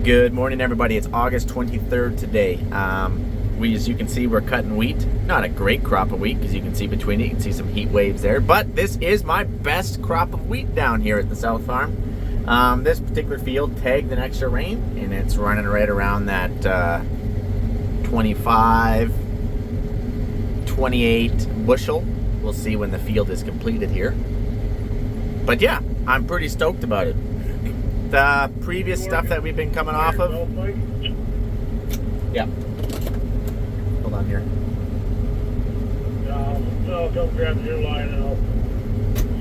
Good morning, everybody. It's August 23rd today. As you can see, we're cutting wheat. Not a great crop of wheat, because you can see between it, you can see some heat waves there. But this is my best crop of wheat down here at the South Farm. This particular field tagged an extra rain, and it's running right around that 25, 28 bushel. We'll see when the field is completed here. But yeah, I'm pretty stoked about it. The previous stuff that we've been coming off of. Yeah. Hold on here. I'll come grab your line and I'll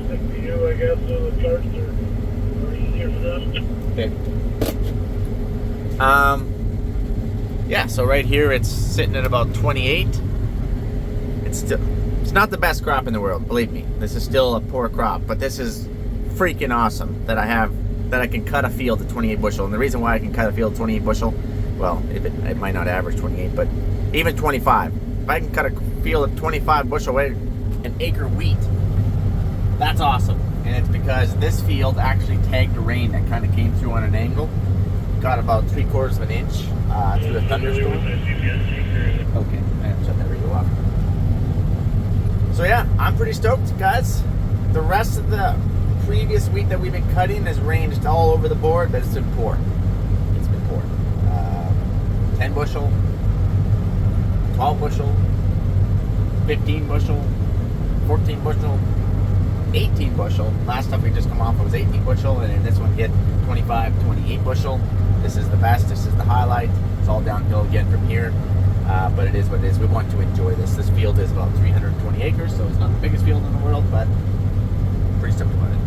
stick to you, I guess, so the carts are easier for them. Okay. Yeah, so right here it's sitting at about 28. It's not the best crop in the world, believe me. This is still a poor crop, but this is freaking awesome that I can cut a field at 28 bushel. And the reason why I can cut a field at 28 bushel, well, it might not average 28, but even 25. If I can cut a field at 25 bushel, an acre wheat, that's awesome. And it's because this field actually tagged a rain that kind of came through on an angle. Got about 3/4 of an inch through a thunderstorm. Okay, I have to shut that radio off. So yeah, I'm pretty stoked, guys. The rest of the previous wheat that we've been cutting has ranged all over the board, but it's been poor. It's been poor. 10 bushel, 12 bushel, 15 bushel, 14 bushel, 18 bushel. Last stuff we just come off of was 18 bushel, and then this one hit 25, 28 bushel. This is the best. This is the highlight. It's all downhill again from here, but it is what it is. We want to enjoy this. This field is about 320 acres, so it's not the biggest field in the world, but pretty stoked about it.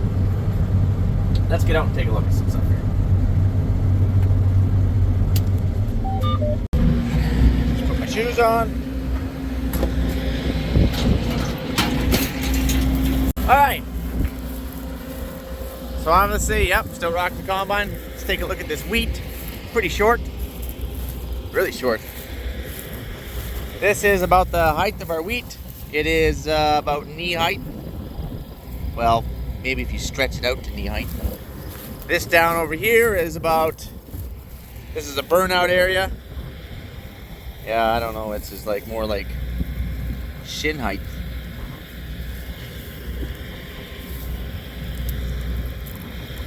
Let's get out and take a look at some stuff here. Just put my shoes on. Alright. So I'm going to say, yep, still rocking the combine. Let's take a look at this wheat. Pretty short. Really short. This is about the height of our wheat. It is about knee height. Well, maybe if you stretch it out to knee height. This down over here is this is a burnout area. Yeah, I don't know, it's just like more like shin height.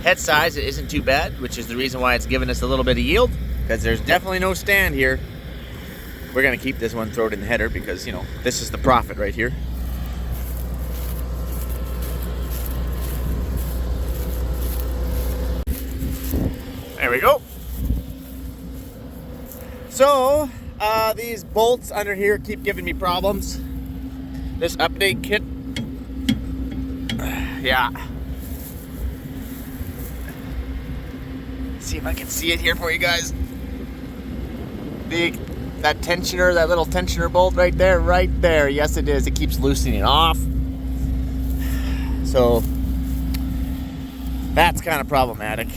Head size, it isn't too bad, which is the reason why it's giving us a little bit of yield, because there's definitely no stand here. We're gonna keep this one, throw it in the header, because, you know, this is the profit right here. There we go. So, these bolts under here keep giving me problems. This update kit, yeah. See if I can see it here for you guys. That tensioner, that little tensioner bolt right there. Yes, it is. It keeps loosening off. So, that's kind of problematic.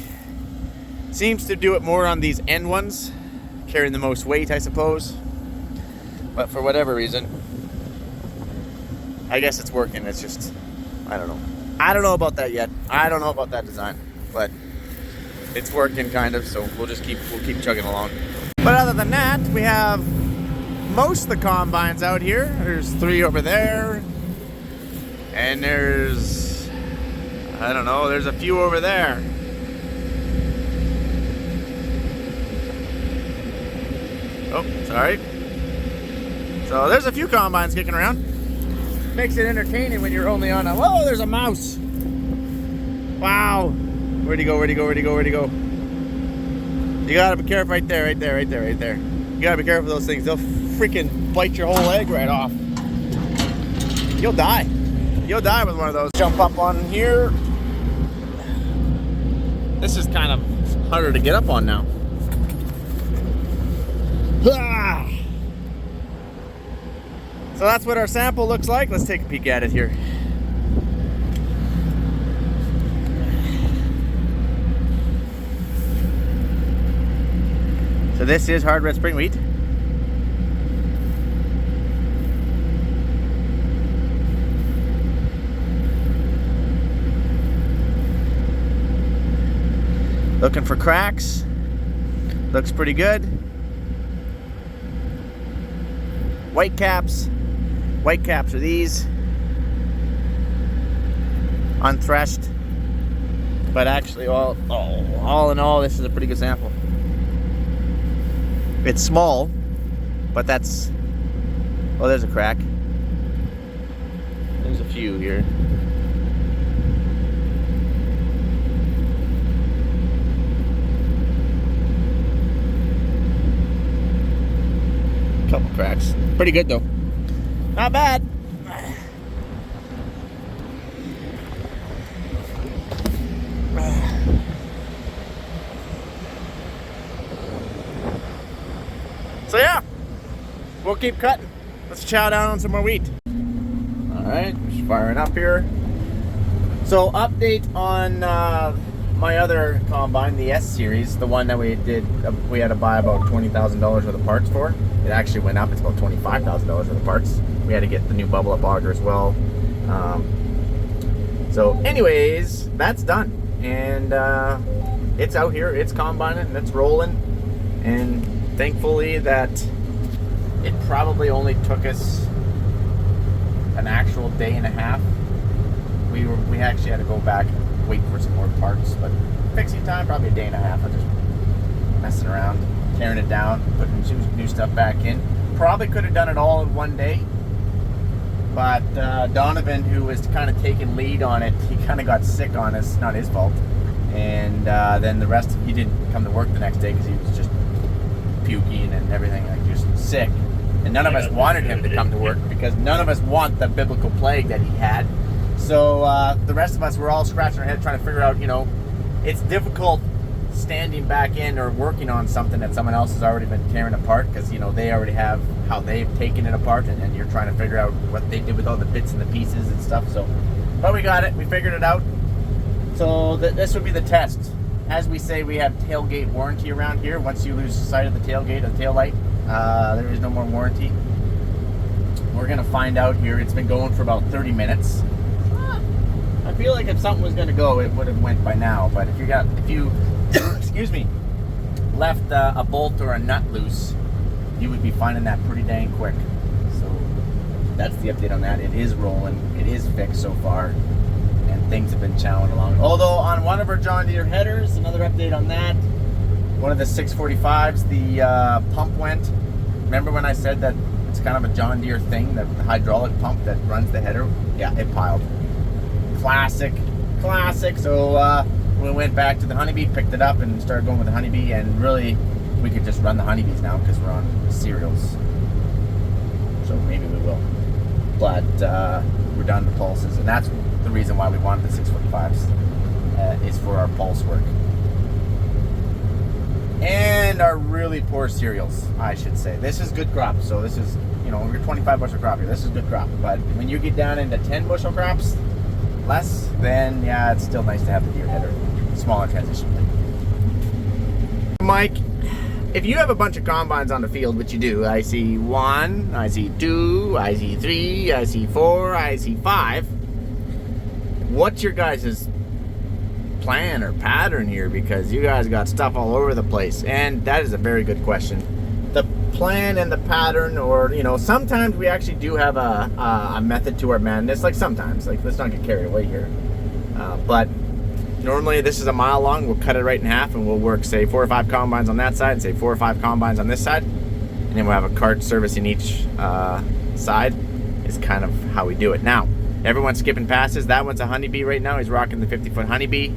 Seems to do it more on these end ones, carrying the most weight, I suppose. But for whatever reason, I guess it's working. It's just, I don't know. I don't know about that yet. I don't know about that design, but it's working kind of. So we'll keep chugging along. But other than that, we have most of the combines out here. There's 3 over there, and there's, I don't know, there's a few over there. Oh, sorry. So there's a few combines kicking around. Makes it entertaining when you're only on a... Whoa, there's a mouse. Wow. Where'd he go? You gotta be careful right there. You gotta be careful of those things. They'll freaking bite your whole leg right off. You'll die. You'll die with one of those. Jump up on here. This is kind of harder to get up on now. So that's what our sample looks like. Let's take a peek at it here. So this is hard red spring wheat. Looking for cracks. Looks pretty good. White caps. White caps are these. Unthreshed. But actually, all in all, this is a pretty good sample. It's small, but that's... Oh, there's a crack. There's a few here. Couple cracks. Pretty good though. Not bad. So yeah, we'll keep cutting. Let's chow down on some more wheat. Alright, just firing up here. So update on my other combine, the S series, the one that we had to buy about $20,000 worth of parts for. It actually went up, it's about $25,000 worth of parts. We had to get the new bubble up auger as well. So anyways, that's done. And it's out here, it's combining, and it's rolling. And thankfully that it probably only took us an actual day and a half. We actually had to go back and wait for some more parts, but fixing time, probably a day and a half of just messing around, tearing it down, putting some new stuff back in. Probably could have done it all in one day, but Donovan, who was kind of taking lead on it, he kind of got sick on us, not his fault. And then the rest, he didn't come to work the next day because he was just puking and everything, like just sick. And none of us wanted him to come to work because none of us want the biblical plague that he had. So the rest of us were all scratching our head trying to figure out, you know, it's difficult standing back in or working on something that someone else has already been tearing apart because, you know, they already have how they've taken it apart, and you're trying to figure out what they did with all the bits and the pieces and stuff. So, but we got it. We figured it out. So this would be the test. As we say, we have tailgate warranty around here. Once you lose sight of the tailgate or the tail light, there is no more warranty. We're going to find out here. It's been going for about 30 minutes. I feel like if something was going to go, it would have went by now. But if you excuse me, left a bolt or a nut loose, you would be finding that pretty dang quick. So that's the update on that. It is rolling. It is fixed so far, and things have been chowing along. Although on one of our John Deere headers, another update on that. One of the 645s, the pump went. Remember when I said that it's kind of a John Deere thing, that the hydraulic pump that runs the header? Yeah, it piled. Classic. So we went back to the Honeybee, picked it up, and started going with the Honeybee. And really, we could just run the Honeybees now because we're on cereals. So maybe we will. But we're down to pulses, and that's the reason why we wanted the 645s. Is for our pulse work. And our really poor cereals, I should say. This is good crop, so this is, you know, we're 25 bushel crop here. This is good crop. But when you get down into 10 bushel crops, less, then yeah, it's still nice to have the Deere header. Smaller transmission plate. Mike, if you have a bunch of combines on the field, which you do, I see 1, I see 2, I see 3, I see 4, I see 5. What's your guys' plan or pattern here? Because you guys got stuff all over the place, and that is a very good question. The plan and the pattern, or, you know, sometimes we actually do have a method to our madness. Like sometimes, like, let's not get carried away here. But normally this is a mile long. We'll cut it right in half, and we'll work, say, 4 or 5 combines on that side, and say 4 or 5 combines on this side, and then we'll have a cart servicing each side. Is kind of how we do it. Now, everyone's skipping passes. That one's a Honeybee right now. He's rocking the 50-foot Honeybee.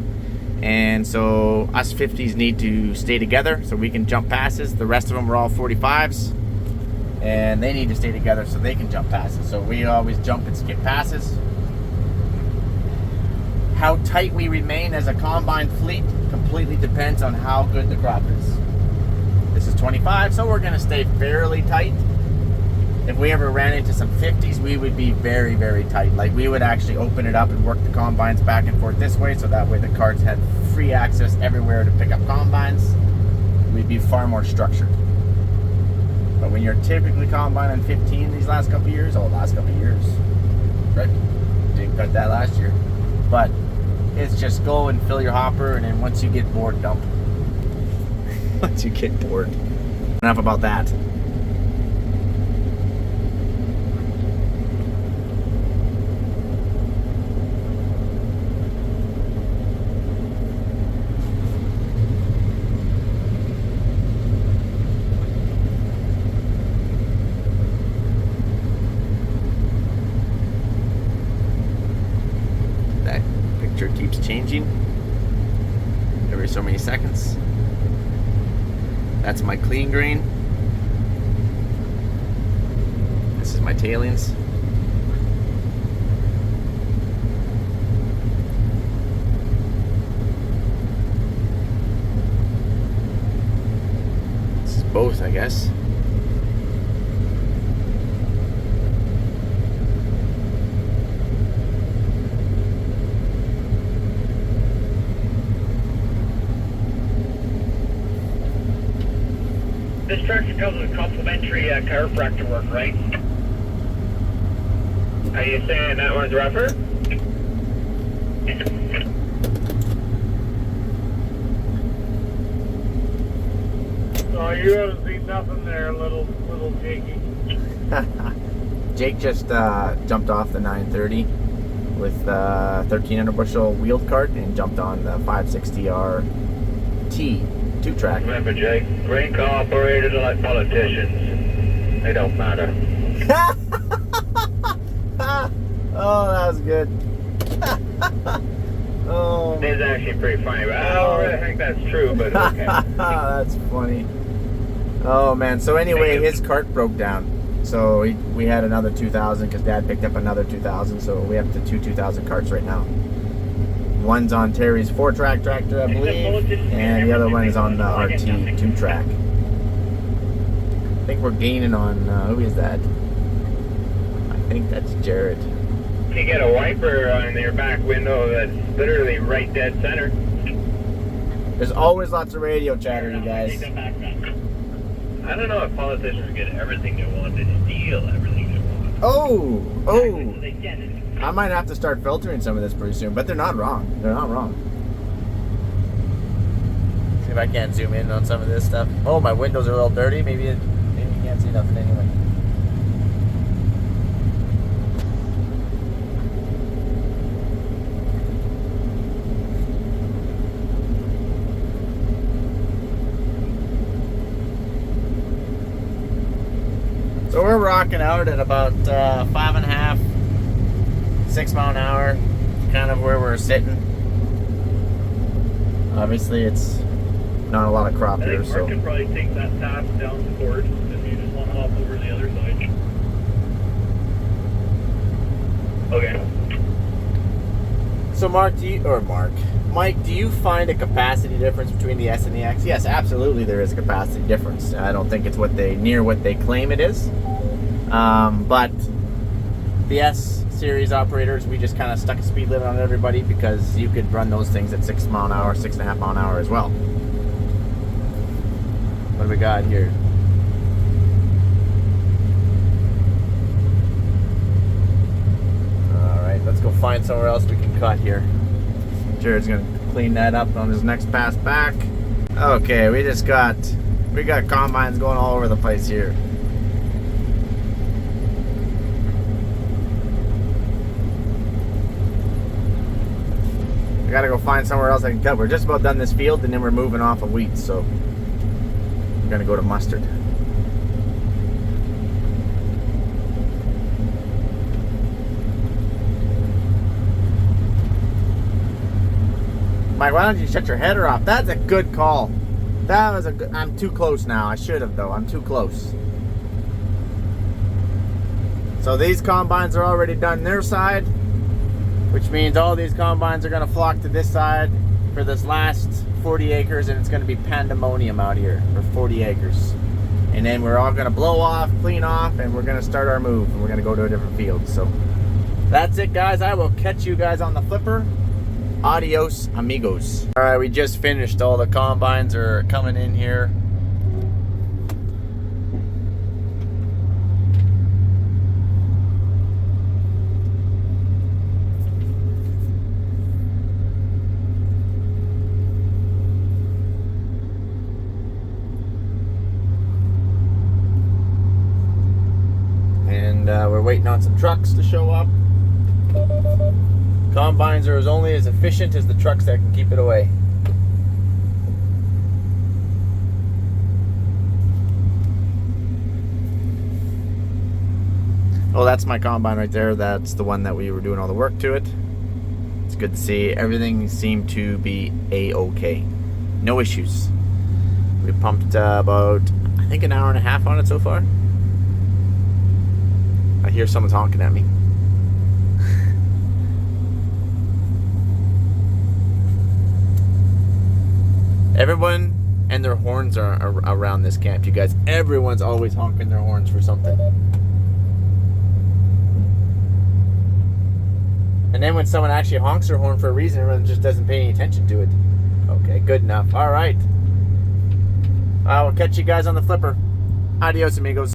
And so us 50s need to stay together so we can jump passes. The rest of them are all 45s, and they need to stay together so they can jump passes. So we always jump and skip passes. How tight we remain as a combine fleet completely depends on how good the crop is. This is 25, so we're going to stay fairly tight. If we ever ran into some 50s, we would be very, very tight. Like, we would actually open it up and work the combines back and forth this way, so that way the carts had free access everywhere to pick up combines. We'd be far more structured. But when you're typically combining 15 these last couple of years, right? Didn't cut that last year. But it's just go and fill your hopper, and then once you get bored, dump. Once you get bored. Enough about that. That picture keeps changing every so many seconds. That's my clean grain. This is my tailings. This is both, I guess. This tractor comes with complimentary chiropractor work, right? Are you saying that one's rougher? Oh, you haven't seen nothing there, little Jakey. Jake just jumped off the 930 with 1300 bushel wheeled cart and jumped on the 560R T 2-track. Remember, Jake, grain co-operators are like politicians. They don't matter. Oh, that was good. Oh, It's actually pretty funny, but I don't really think that's true, but okay. that's funny. Oh man. So anyway, his cart broke down. So we had another 2000 because Dad picked up another 2000. So we have the two 2000 carts right now. One's on Terry's 4-track tractor, I believe, and the other one is on the RT 2-track. I think we're gaining on, who is that? I think that's Jared. You get a wiper on your back window that's literally right dead center. There's always lots of radio chatter, you guys. I don't know if politicians get everything they want. They steal everything they want. Oh! They get it. I might have to start filtering some of this pretty soon, but they're not wrong. They're not wrong. See if I can't zoom in on some of this stuff. Oh, my windows are a little dirty. Maybe you can't see nothing anyway. So we're rocking out at about 5.5, 6 mile an hour, kind of where we're sitting. Obviously, it's not a lot of crop I here, think Mark so. can probably take that path down the court if you just want to hop over the other side. Okay. So Mike, do you find a capacity difference between the S and the X? Yes, absolutely, there is a capacity difference. I don't think it's near what they claim it is, but the S series operators, we just kind of stuck a speed limit on everybody because you could run those things at 6 mile an hour, 6.5 mile an hour as well. What do we got here? All right, let's go find somewhere else we can cut here. Jared's gonna clean that up on his next pass back. Okay, we got combines going all over the place here. I gotta go find somewhere else I can cut. We're just about done this field and then we're moving off of wheat, so we're gonna go to mustard. Mike, why don't you shut your header off? That's a good call. That was a good. I'm too close now. I should have, though. I'm too close. So these combines are already done their side, which means all these combines are going to flock to this side for this last 40 acres, and it's going to be pandemonium out here for 40 acres. And then we're all going to blow off, clean off, and we're going to start our move, and we're going to go to a different field. So that's it, guys. I will catch you guys on the flipper. Adios, amigos. All right, we just finished. All the combines are coming in here. we're waiting on some trucks to show up. Combines are only as efficient as the trucks that can keep it away. Oh, that's my combine right there. That's the one that we were doing all the work to it. It's good to see. Everything seemed to be A-okay. No issues. We pumped about, I think, an hour and a half on it so far. I hear someone's honking at me. Everyone and their horns are around this camp, you guys. Everyone's always honking their horns for something. And then when someone actually honks their horn for a reason, everyone just doesn't pay any attention to it. Okay, good enough. All right. I will catch you guys on the flipper. Adios, amigos.